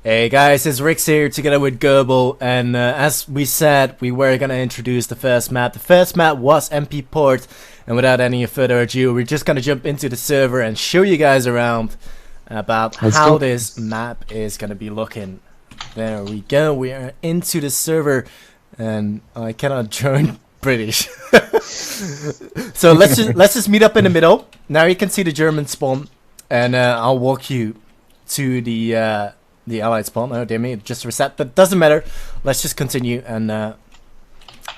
Hey guys, it's Rix here together with Goebel, and as we said, we were gonna introduce the first map. The first map was MP Port, and without any further ado, we're just gonna jump into the server and show you guys around about how this map is gonna be looking. There we go, we are into the server, and I cannot join British. So let's just meet up in the middle. Now you can see the German spawn, and I'll walk you to the allied spawn. Oh dear me, it just reset, but doesn't matter. Let's just continue. And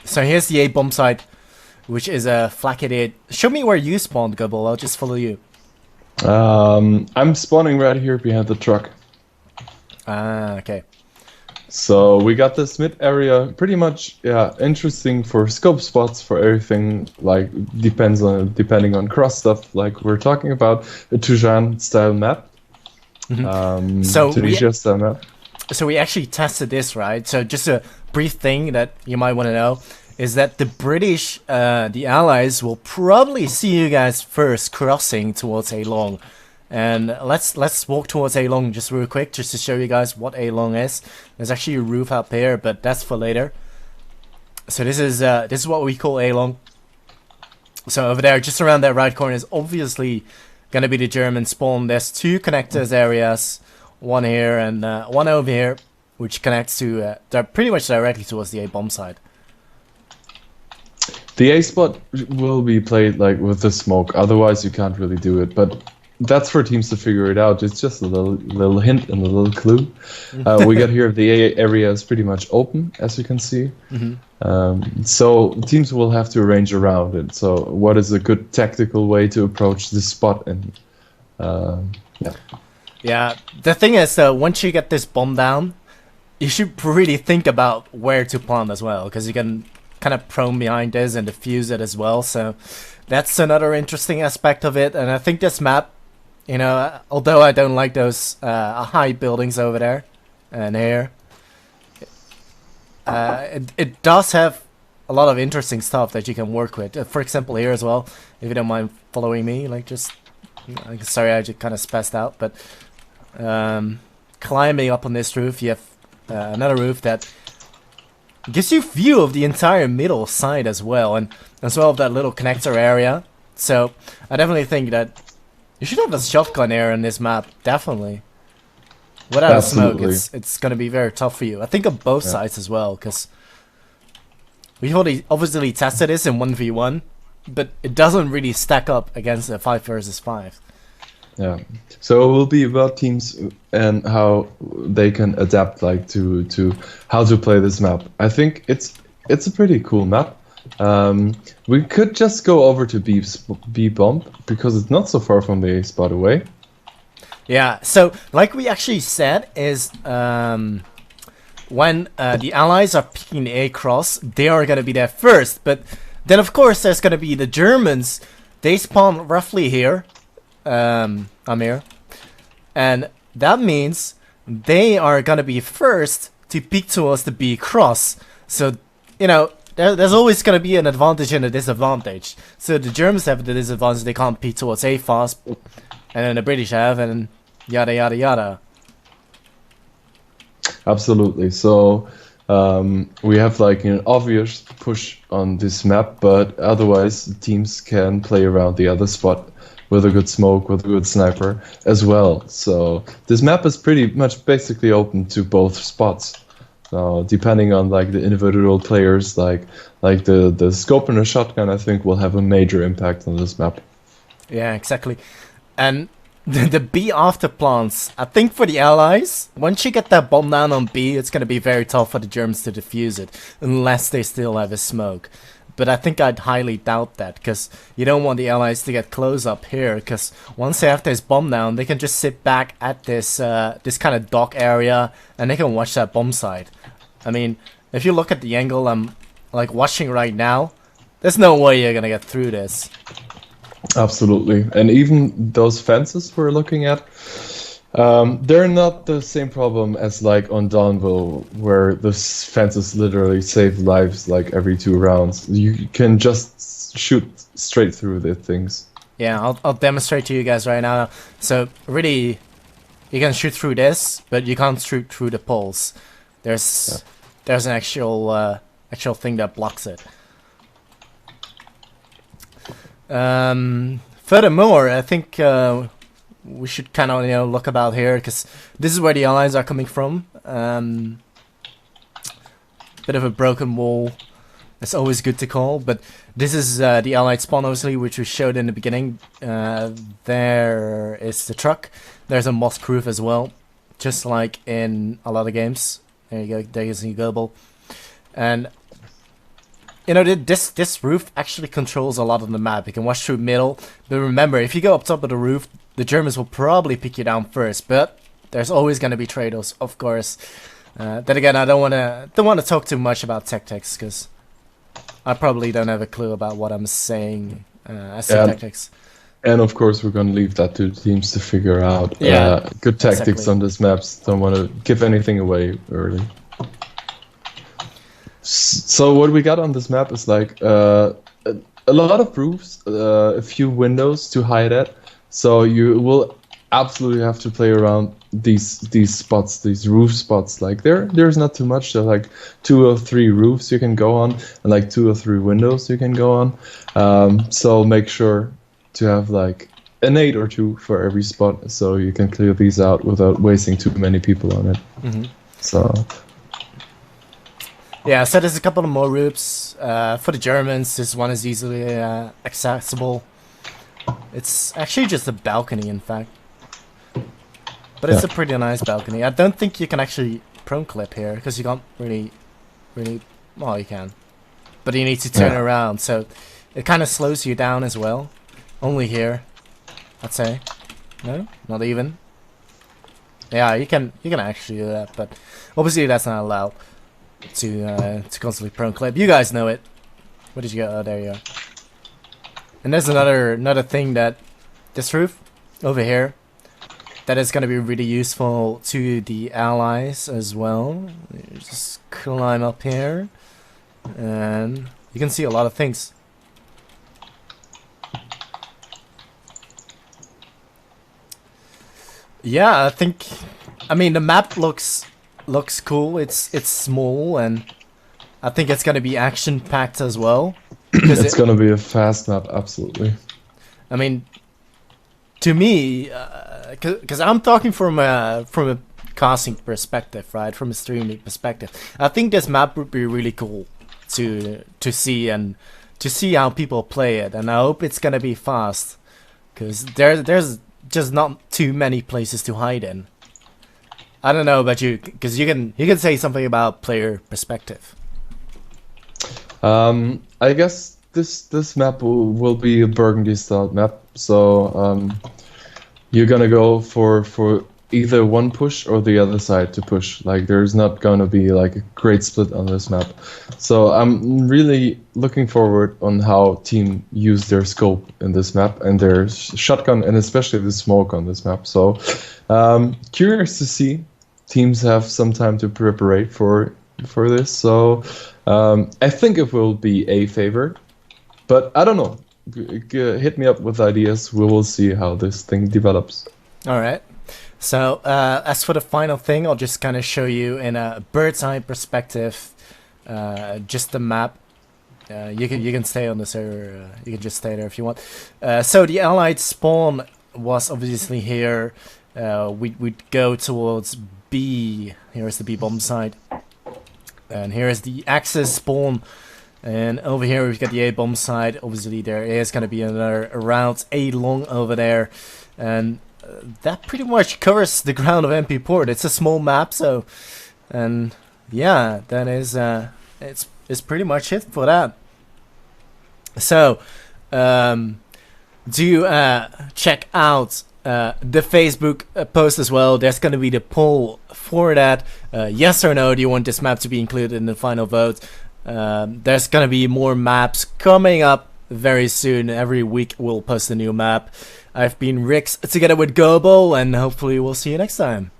so here's the A bomb site, which is a flak-8. Show me where you spawned, Goebel. I'll just follow you. I'm spawning right here behind the truck. Ah, okay. So we got this mid area, pretty much, yeah, interesting for scope spots, for everything, like depending on cross stuff, like we're talking about a Tujan style map. Tunisia style map. So we actually tested this, right? So just a brief thing that you might want to know is that the British, the Allies, will probably see you guys first crossing towards A long. And let's walk towards A long just real quick, just to show you guys what A long is. There's actually a roof up here, but that's for later. So this is what we call A long. So over there, just around that right corner, is obviously gonna be the German spawn. There's two connectors areas, one here and one over here, which connects to pretty much directly towards the A bomb side. The A spot will be played like with the smoke, otherwise you can't really do it. But that's for teams to figure it out. It's just a little hint and a little clue. We got here the A area is pretty much open, as you can see. So teams will have to arrange around it. So what is a good tactical way to approach this spot? And yeah, the thing is, once you get this bomb down, you should really think about where to plant as well, because you can kind of prone behind this and defuse it as well. So that's another interesting aspect of it. And I think this map, you know, although I don't like those high buildings over there and here, it does have a lot of interesting stuff that you can work with. For example, here as well, if you don't mind following me, like just, sorry, I just kind of spazzed out, but climbing up on this roof, you have another roof that gives you view of the entire middle side as well, and as well of that little connector area. So I definitely think that you should have a shotgun area in this map, definitely. Without a smoke, it's going to be very tough for you. I think on both sides as well, because we obviously tested this in 1v1, but it doesn't really stack up against a 5 versus 5. Yeah, so it will be about teams and how they can adapt, like to how to play this map. I think it's a pretty cool map. We could just go over to B bomb because it's not so far from the A spot away. Yeah, so like we actually said is when the Allies are picking the A cross, they are gonna be there first. But then of course there's gonna be the Germans. They spawn roughly here. I'm here, and that means they are gonna be first to peek towards the B cross. So you know, there's always gonna be an advantage and a disadvantage. So the Germans have the disadvantage; they can't peek towards A fast, and then the British have, and yada yada yada. Absolutely. So we have like an obvious push on this map, but otherwise teams can play around the other spot with a good smoke, with a good sniper as well. So this map is pretty much basically open to both spots. So depending on like the individual players, like the scope and the shotgun, I think will have a major impact on this map. Yeah, exactly. And the B after plants, I think for the Allies, once you get that bomb down on B, it's going to be very tough for the Germans to defuse it, unless they still have a smoke. But I think I'd highly doubt that, because you don't want the Allies to get close up here, because once they have this bomb down, they can just sit back at this this kind of dock area, and they can watch that bomb site. I mean, if you look at the angle I'm like watching right now, there's no way you're gonna get through this. Absolutely, and even those fences we're looking at, they're not the same problem as like on Dawnville, where the fences literally save lives like every 2 rounds. You can just shoot straight through the things. Yeah, I'll demonstrate to you guys right now. So really, You can shoot through this, but you can't shoot through the poles. There's an actual thing that blocks it. Furthermore, I think we should kind of look about here, because this is where the allies are coming from. Bit of a broken wall. It's always good to call, but this is the allied spawn, obviously, which we showed in the beginning. There is the truck. There's a mosque roof as well, just like in a lot of games. There you go. There's the global, and this roof actually controls a lot of the map. You can watch through middle, but remember, if you go up top of the roof, the Germans will probably pick you down first. But there's always going to be trade-offs, of course. Then again, I don't want to talk too much about tactics, because I probably don't have a clue about what I'm saying as to tactics. And of course, we're gonna leave that to the teams to figure out good tactics on this maps. Don't want to give anything away early. So what we got on this map is like a lot of roofs, a few windows to hide at. So you will absolutely have to play around these spots, these roof spots. Like there's not too much. There's like 2 or 3 roofs you can go on, and like 2 or 3 windows you can go on. So make sure to have like an 8 or 2 for every spot, so you can clear these out without wasting too many people on it. So yeah, so there's a couple of more roofs for the Germans. This one is easily accessible. It's actually just a balcony, in fact. But it's a pretty nice balcony. I don't think you can actually prone clip here, because you can't really, well, you can. But you need to turn around, so it kind of slows you down as well. Only here, I'd say. No, not even. Yeah, you can actually do that, but obviously that's not allowed to constantly prone clip. You guys know it. What did you get? Oh, there you go. And there's another thing, that this roof over here, that is going to be really useful to the allies as well. You just climb up here, and you can see a lot of things. Yeah, I mean, the map looks cool. It's small, and I think it's gonna be action packed as well. It's gonna be a fast map, absolutely. I mean, to me, because I'm talking from a casting perspective, right? From a streaming perspective, I think this map would be really cool to see, and to see how people play it. And I hope it's gonna be fast, because there's just not too many places to hide in. I don't know about you, because you can say something about player perspective. I guess this map will be a Burgundy style map, so you're gonna go for either one push or the other side to push. Like, there's not gonna be like a great split on this map. So I'm really looking forward on how team use their scope in this map, and their shotgun, and especially the smoke on this map. So curious to see. Teams have some time to prepare for this. So I think it will be a favorite, but I don't know. Hit me up with ideas. We will see how this thing develops. All right. So as for the final thing, I'll just kind of show you in a bird's eye perspective, just the map. You can stay on the server. You can just stay there if you want. So the Allied spawn was obviously here. We'd go towards B. Here's the B bomb side, and here is the Axis spawn. And over here we've got the A bomb side. Obviously there is going to be another round A long over there, and that pretty much covers the ground of MP Port. It's a small map, so, and yeah, that is it's pretty much it for that. So do check out the Facebook post as well. There's going to be the poll for that. Yes or no, do you want this map to be included in the final vote? There's going to be more maps coming up very soon. Every week we'll post a new map. I've been Rix together with Gobo, and hopefully we'll see you next time.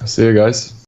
See you guys.